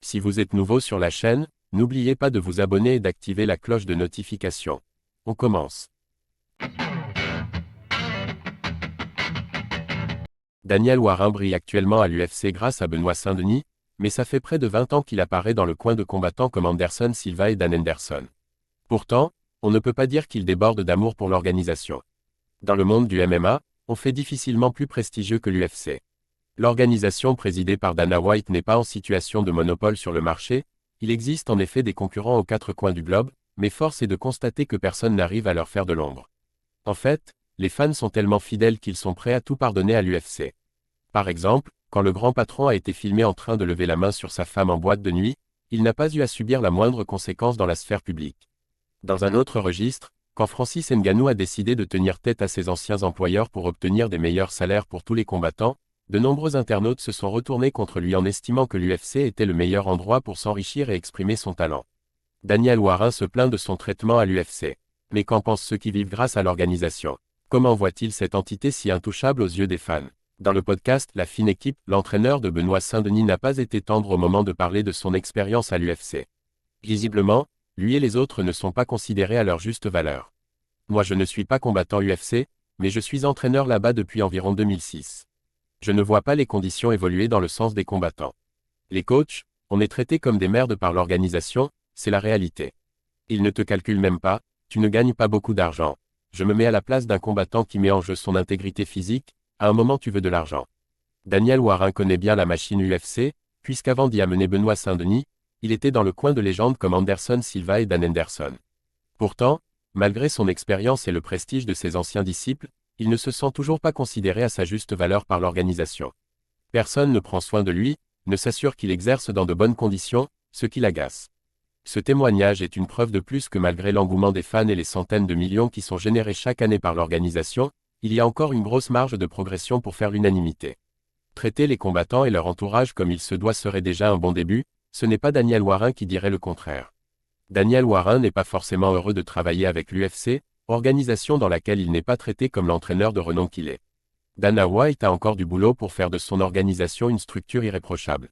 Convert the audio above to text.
Si vous êtes nouveau sur la chaîne, n'oubliez pas de vous abonner et d'activer la cloche de notification. On commence. Daniel Warin brille actuellement à l'UFC grâce à Benoît Saint-Denis, mais ça fait près de 20 ans qu'il apparaît dans le coin de combattants comme Anderson Silva et Dan Henderson. Pourtant, on ne peut pas dire qu'il déborde d'amour pour l'organisation. Dans le monde du MMA, on fait difficilement plus prestigieux que l'UFC. L'organisation présidée par Dana White n'est pas en situation de monopole sur le marché, il existe en effet des concurrents aux quatre coins du globe, mais force est de constater que personne n'arrive à leur faire de l'ombre. En fait, les fans sont tellement fidèles qu'ils sont prêts à tout pardonner à l'UFC. Par exemple, quand le grand patron a été filmé en train de lever la main sur sa femme en boîte de nuit, il n'a pas eu à subir la moindre conséquence dans la sphère publique. Dans un autre registre, quand Francis Ngannou a décidé de tenir tête à ses anciens employeurs pour obtenir des meilleurs salaires pour tous les combattants, de nombreux internautes se sont retournés contre lui en estimant que l'UFC était le meilleur endroit pour s'enrichir et exprimer son talent. Daniel Warin se plaint de son traitement à l'UFC. Mais qu'en pensent ceux qui vivent grâce à l'organisation? Comment voit-il cette entité si intouchable aux yeux des fans? Dans le podcast La fine équipe, l'entraîneur de Benoît Saint-Denis n'a pas été tendre au moment de parler de son expérience à l'UFC. Visiblement, lui et les autres ne sont pas considérés à leur juste valeur. Moi je ne suis pas combattant UFC, mais je suis entraîneur là-bas depuis environ 2006. Je ne vois pas les conditions évoluer dans le sens des combattants. Les coachs, on est traités comme des merdes par l'organisation, c'est la réalité. Ils ne te calculent même pas, tu ne gagnes pas beaucoup d'argent. Je me mets à la place d'un combattant qui met en jeu son intégrité physique, à un moment tu veux de l'argent. Daniel Warin connaît bien la machine UFC, puisqu'avant d'y amener Benoît Saint-Denis, il était dans le coin de légendes comme Anderson Silva et Dan Henderson. Pourtant, malgré son expérience et le prestige de ses anciens disciples, il ne se sent toujours pas considéré à sa juste valeur par l'organisation. Personne ne prend soin de lui, ne s'assure qu'il exerce dans de bonnes conditions, ce qui l'agace. Ce témoignage est une preuve de plus que malgré l'engouement des fans et les centaines de millions qui sont générés chaque année par l'organisation, il y a encore une grosse marge de progression pour faire l'unanimité. Traiter les combattants et leur entourage comme il se doit serait déjà un bon début, ce n'est pas Daniel Warin qui dirait le contraire. Daniel Warin n'est pas forcément heureux de travailler avec l'UFC, organisation dans laquelle il n'est pas traité comme l'entraîneur de renom qu'il est. Dana White a encore du boulot pour faire de son organisation une structure irréprochable.